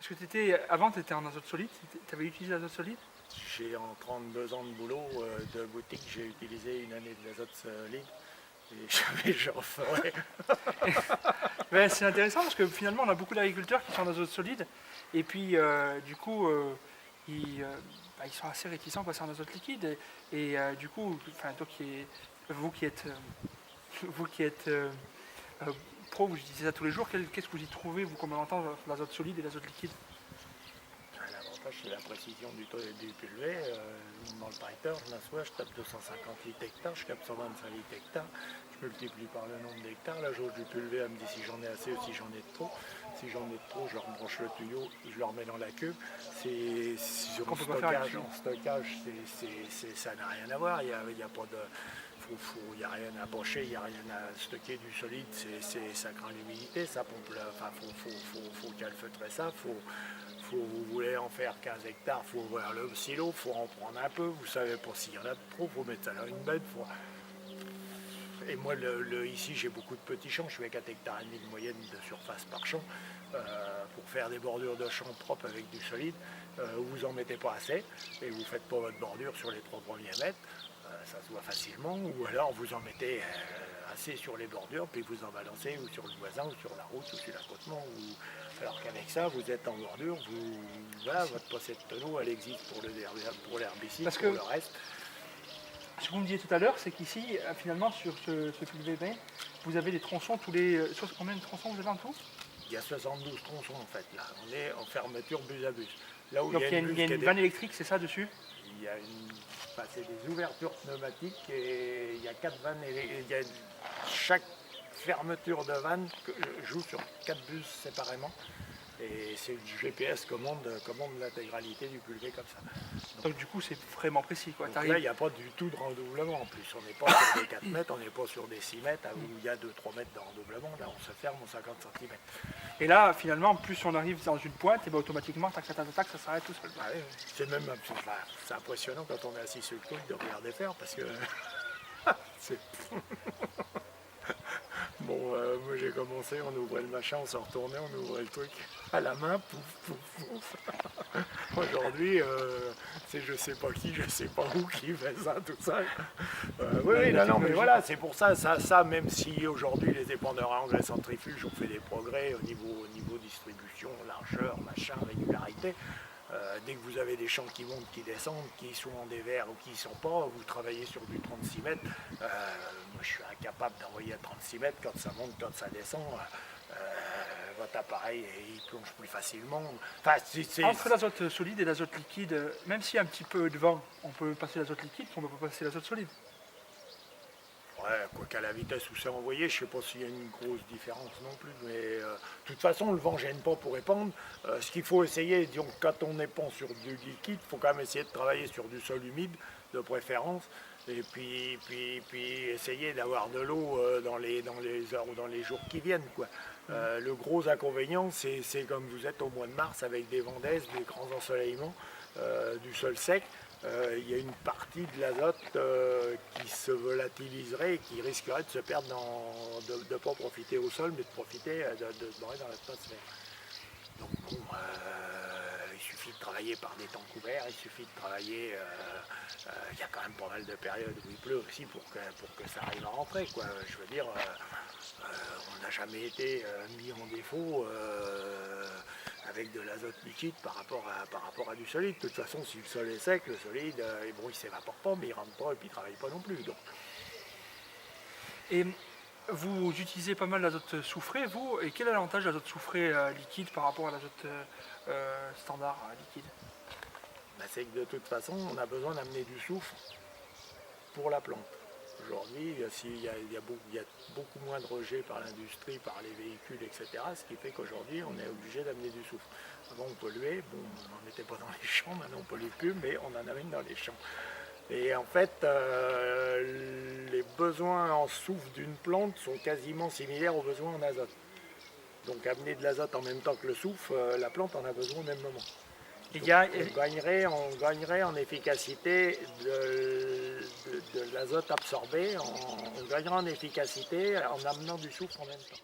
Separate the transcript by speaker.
Speaker 1: Parce que avant, tu étais en azote solide, tu avais utilisé l'azote solide?
Speaker 2: En 32 ans de boulot de boutique, j'ai utilisé une année de l'azote solide et jamais je referai.
Speaker 1: Ouais, c'est intéressant parce que finalement, on a beaucoup d'agriculteurs qui sont en azote solide et puis du coup, ils sont assez réticents à passer en azote liquide. Du coup, enfin, vous qui êtes, vous qui êtes euh, pro, vous utilisez ça tous les jours, qu'est-ce que vous y trouvez, vous, comme avantage, l'azote solide et l'azote liquide?
Speaker 2: L'avantage, c'est la précision du pulvé. Dans le tracteur, je m'assois, je tape 258 hectares, je capte 125 litres hectares, je multiplie par le nombre d'hectares. La jauge du pulvé, elle me dit si j'en ai assez ou si j'en ai de trop. Si j'en ai de trop, je rebranche le tuyau, je le remets dans la cuve. C'est sur
Speaker 1: Qu'on
Speaker 2: le
Speaker 1: peut pas faire
Speaker 2: stockage. En stockage, ça n'a rien à voir. Il n'y a pas de. Il n'y a rien à pocher, il n'y a rien à stocker du solide, ça craint l'humidité, ça pompe, faut calfeutrer ça, vous voulez en faire 15 hectares, il faut ouvrir le silo, il faut en prendre un peu, vous savez pas s'il y en a trop, il faut mettre ça dans une bête. Et moi, ici, j'ai beaucoup de petits champs, je fais 4 hectares et demi de moyenne de surface par champ. Pour faire des bordures de champs propres avec du solide, vous en mettez pas assez et vous faites pas votre bordure sur les 3 premiers mètres. Ça se voit facilement, ou alors vous en mettez assez sur les bordures, puis vous en balancez ou sur le voisin, ou sur la route, ou sur l'accotement. Alors qu'avec ça, vous êtes en bordure, voilà, votre possède de tonneau, elle existe pour l'herbicide, pour le reste.
Speaker 1: Ce que vous me disiez tout à l'heure, c'est qu'ici, finalement, sur ce pulvé 20, vous avez des tronçons tous les. Combien de tronçons vous avez en tout?
Speaker 2: Il y a 72 tronçons en fait, là. On est en fermeture bus à bus. Là où
Speaker 1: donc il y a une vanne électrique, c'est ça dessus?
Speaker 2: Il y a c'est des ouvertures pneumatiques et il y a 4 vannes. Chaque fermeture de vanne joue sur 4 bus séparément. Et c'est le GPS commande l'intégralité du pulvé comme ça.
Speaker 1: Donc du coup, c'est vraiment précis, quoi.
Speaker 2: Donc là, il n'y a pas du tout de rendoublement en plus. On n'est pas sur des 4 mètres, on n'est pas sur des 6 mètres où il y a 2-3 mètres de rendoublement. Là, on se ferme aux 50 cm.
Speaker 1: Et là, finalement, plus on arrive dans une pointe, et ben automatiquement, tac, ça s'arrête tout seul.
Speaker 2: Ah oui, c'est même c'est impressionnant quand on est assis sur le truc de regarder faire parce que c'est. Bon, moi j'ai commencé, on ouvrait le machin, on s'en retournait, on ouvrait le truc à la main, pouf, pouf, pouf. Aujourd'hui, c'est je sais pas qui, je sais pas où qui fait ça, tout ça. Oui, non, mais voilà, c'est pour ça, même si aujourd'hui les épandeurs à engrais centrifuges ont fait des progrès au niveau distribution, largeur, machin, régularité. Dès que vous avez des champs qui montent, qui descendent, qui sont en dévers ou qui ne sont pas, vous travaillez sur du 36 mètres. Moi, je suis incapable d'envoyer à 36 mètres quand ça monte, quand ça descend. Votre appareil, il plonge plus facilement. Enfin,
Speaker 1: entre l'azote solide et l'azote liquide, même s'il y a un petit peu de vent, on peut passer l'azote liquide, on ne peut pas passer l'azote solide.
Speaker 2: Ouais, quoi qu'à la vitesse où c'est envoyé, je ne sais pas s'il y a une grosse différence non plus, mais de toute façon, le vent ne gêne pas pour épandre. Ce qu'il faut essayer, donc, quand on épand sur du liquide, il faut quand même essayer de travailler sur du sol humide, de préférence, et puis essayer d'avoir de l'eau dans les heures ou dans les jours qui viennent, quoi. Le gros inconvénient, c'est comme vous êtes au mois de mars avec des vents d'est, des grands ensoleillements, du sol sec. Il y a une partie de l'azote qui se volatiliserait et qui risquerait de se perdre, de ne pas profiter au sol, mais de profiter de se barrer dans l'atmosphère. Donc bon, il suffit de travailler par des temps couverts, il suffit de travailler, il y a quand même pas mal de périodes où il pleut aussi pour que ça arrive à rentrer, quoi. Je veux dire, on n'a jamais été mis en défaut avec de l'azote liquide par rapport à du solide. De toute façon, si le sol est sec, le solide, bon, il ne s'évapore pas, mais il ne rentre pas et puis il ne travaille pas non plus. Donc.
Speaker 1: Et vous utilisez pas mal l'azote soufré, vous, et quel est l'avantage de l'azote soufré liquide par rapport à l'azote standard liquide?
Speaker 2: Ben, c'est que de toute façon, on a besoin d'amener du soufre pour la plante. Aujourd'hui, il y a beaucoup moins de rejets par l'industrie, par les véhicules, etc. Ce qui fait qu'aujourd'hui, on est obligé d'amener du soufre. Avant, on polluait, bon, on n'en mettait pas dans les champs, maintenant on ne pollue plus, mais on en amène dans les champs. Et en fait, les besoins en soufre d'une plante sont quasiment similaires aux besoins en azote. Donc amener de l'azote en même temps que le soufre, la plante en a besoin au même moment. On gagnerait en efficacité de l'azote absorbé, on gagnerait en efficacité en amenant du soufre en même temps.